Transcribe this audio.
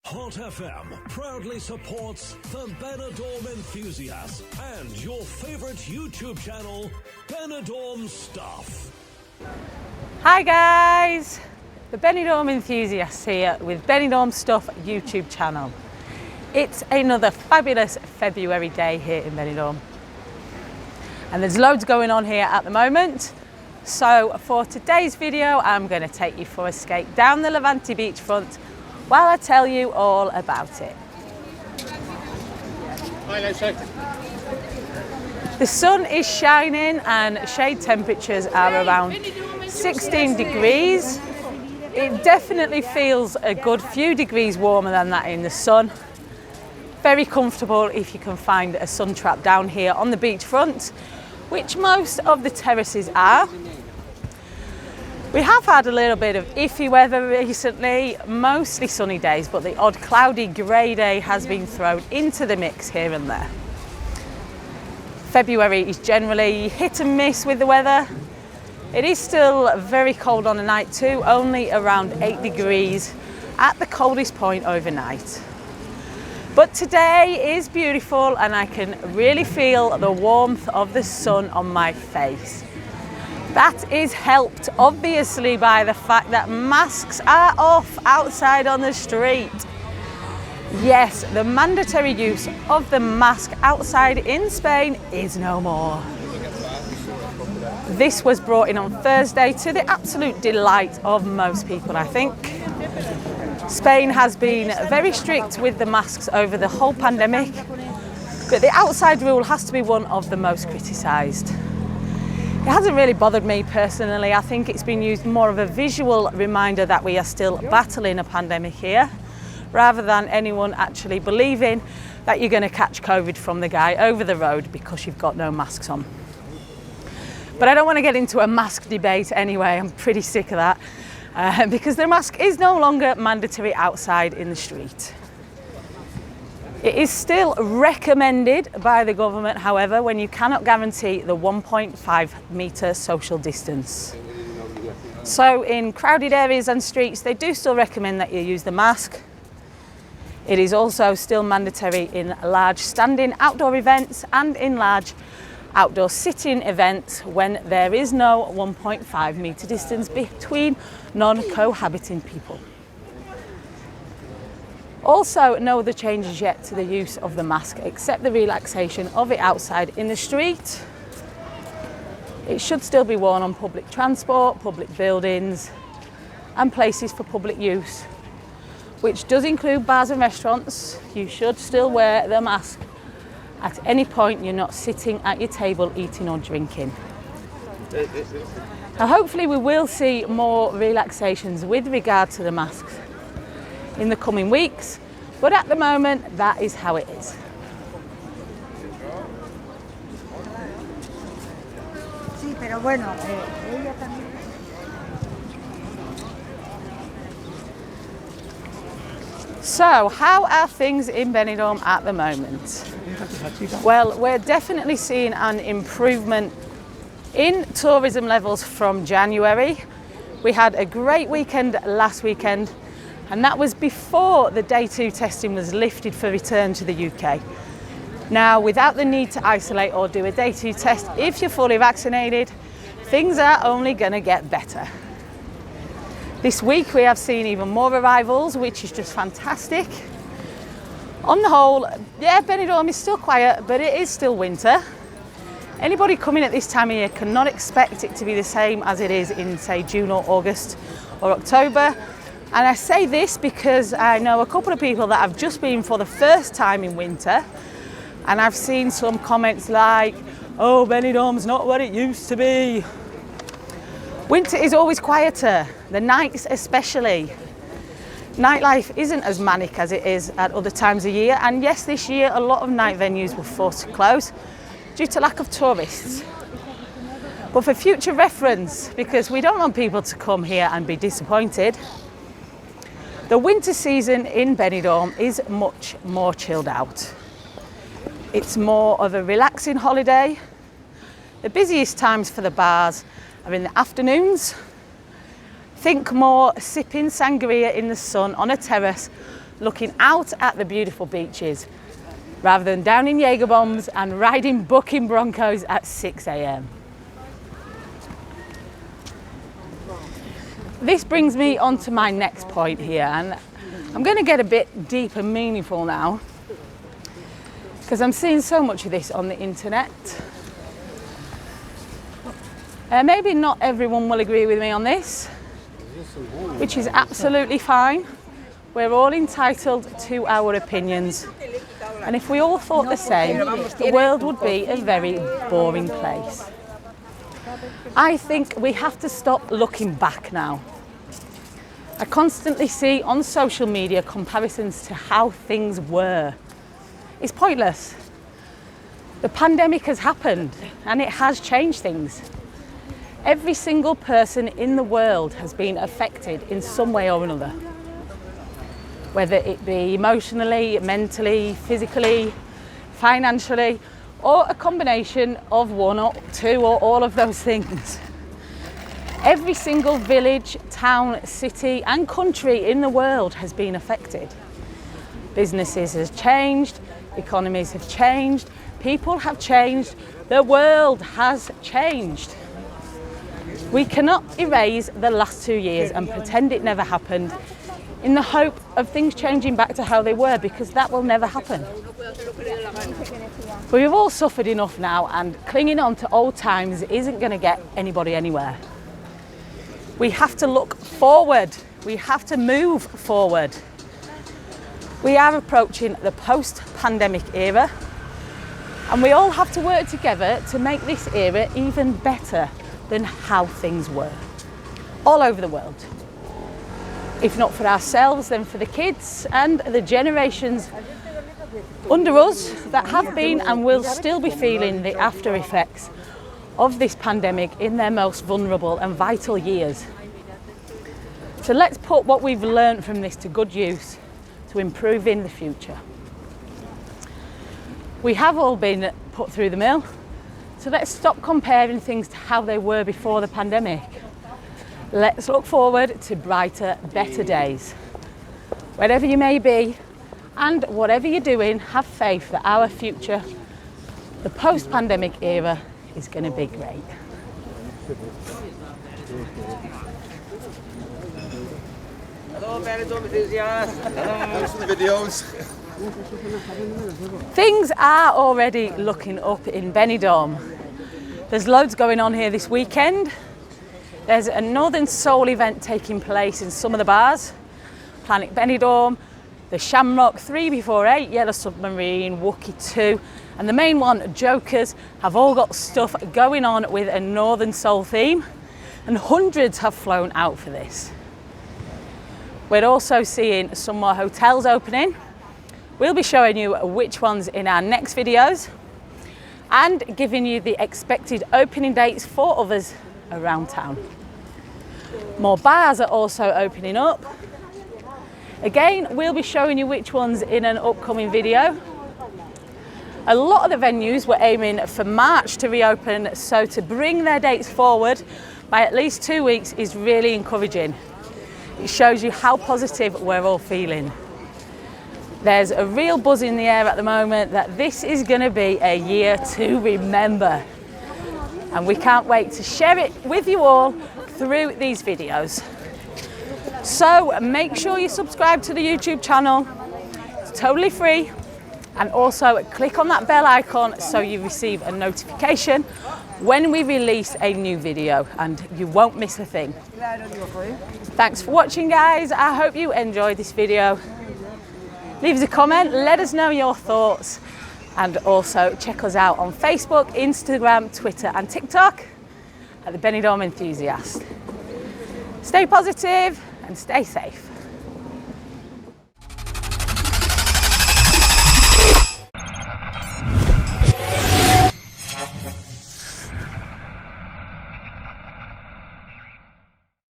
Hot FM proudly supports the Benidorm Enthusiast and your favorite YouTube channel, Benidorm Stuff. Hi guys, the Benidorm Enthusiast here with Benidorm Stuff YouTube channel. It's another fabulous February day here in Benidorm. And there's loads going on here at the moment. So for today's video, I'm going to take you for a skate down the Levante beachfront while I tell you all about it. The sun is shining and shade temperatures are around 16 degrees. It definitely feels a good few degrees warmer than that in the sun. Very comfortable if you can find a sun trap down here on the beachfront, which most of the terraces are. We have had a little bit of iffy weather recently, mostly sunny days, but the odd cloudy grey day has been thrown into the mix here and there. February is generally hit and miss with the weather. It is still very cold on the night too, only around 8 degrees at the coldest point overnight. But today is beautiful and I can really feel the warmth of the sun on my face. That is helped obviously by the fact that masks are off outside on the street. Yes, the mandatory use of the mask outside in Spain is no more. This was brought in on Thursday to the absolute delight of most people, I think. Spain has been very strict with the masks over the whole pandemic, but the outside rule has to be one of the most criticised. It hasn't really bothered me personally. I think it's been used more of a visual reminder that we are still battling a pandemic here, rather than anyone actually believing that you're going to catch COVID from the guy over the road because you've got no masks on. But I don't want to get into a mask debate anyway. I'm pretty sick of that because the mask is no longer mandatory outside in the street. It is still recommended by the government, however, when you cannot guarantee the 1.5 metre social distance. So in crowded areas and streets, they do still recommend that you use the mask. It is also still mandatory in large standing outdoor events and in large outdoor sitting events when there is no 1.5 metre distance between non-cohabiting people. Also, no other changes yet to the use of the mask except the relaxation of it outside in the street. It should still be worn on public transport, public buildings and places for public use, which does include bars and restaurants. You should still wear the mask at any point you're not sitting at your table eating or drinking. Now, hopefully we will see more relaxations with regard to the masks in the coming weeks, but at the moment that is how it is. So, how are things in Benidorm at the moment? Well, we're definitely seeing an improvement in tourism levels from January. We had a great weekend last weekend, and that was before the day 2 testing was lifted for return to the UK. Now, without the need to isolate or do a day 2 test, if you're fully vaccinated, things are only going to get better. This week we have seen even more arrivals, which is just fantastic. On the whole, yeah, Benidorm is still quiet, but it is still winter. Anybody coming at this time of year cannot expect it to be the same as it is in, say, June or August or October. And I say this because I know a couple of people that have just been for the first time in winter, and I've seen some comments like, oh, Benidorm's not what it used to be. Winter is always quieter, the nights especially. Nightlife isn't as manic as it is at other times of year, and yes, this year a lot of night venues were forced to close due to lack of tourists. But for future reference, because we don't want people to come here and be disappointed, the winter season in Benidorm is much more chilled out. It's more of a relaxing holiday. The busiest times for the bars are in the afternoons. Think more sipping sangria in the sun on a terrace, looking out at the beautiful beaches, rather than downing Jaeger bombs and riding bucking broncos at 6 a.m. This brings me on to my next point here, and I'm going to get a bit deep and meaningful now, because I'm seeing so much of this on the internet. Maybe not everyone will agree with me on this, which is absolutely fine. We're all entitled to our opinions, and if we all thought the same, the world would be a very boring place. I think we have to stop looking back now. I constantly see on social media comparisons to how things were. It's pointless. The pandemic has happened and it has changed things. Every single person in the world has been affected in some way or another, whether it be emotionally, mentally, physically, financially, or a combination of one or two or all of those things. Every single village, town, city and country in the world has been affected. Businesses have changed, economies have changed, people have changed, the world has changed. We cannot erase the last 2 years and pretend it never happened in the hope of things changing back to how they were, because that will never happen. But we've all suffered enough now, and clinging on to old times isn't going to get anybody anywhere. We have to look forward. We have to move forward. We are approaching the post-pandemic era, and we all have to work together to make this era even better than how things were all over the world. If not for ourselves, then for the kids and the generations under us that have been and will still be feeling the after effects of this pandemic in their most vulnerable and vital years. So let's put what we've learned from this to good use to improve in the future. We have all been put through the mill, so let's stop comparing things to how they were before the pandemic. Let's look forward to brighter, better days. Wherever you may be and whatever you're doing, have faith that our future, the post-pandemic era, is going to be great. Hello, Benidorm Enthusiast. Thanks for the videos. Things are already looking up in Benidorm. There's loads going on here this weekend. There's a Northern Soul event taking place in some of the bars. Planet Benidorm, the Shamrock, 3 before 8, Yellow Submarine, Wookie 2, and the main one, Jokers, have all got stuff going on with a Northern Soul theme, and hundreds have flown out for this. We're also seeing some more hotels opening. We'll be showing you which ones in our next videos and giving you the expected opening dates for others around town. More bars are also opening up. Again, we'll be showing you which ones in an upcoming video. A lot of the venues were aiming for March to reopen, so to bring their dates forward by at least 2 weeks is really encouraging. It shows you how positive we're all feeling. There's a real buzz in the air at the moment that this is going to be a year to remember. And we can't wait to share it with you all through these videos. So make sure you subscribe to the YouTube channel. It's totally free. And also click on that bell icon so you receive a notification when we release a new video and you won't miss a thing. Thanks for watching, guys. I hope you enjoyed this video. Leave us a comment, let us know your thoughts, and also check us out on Facebook, Instagram, Twitter and TikTok at the Benidorm Enthusiast. Stay positive and stay safe.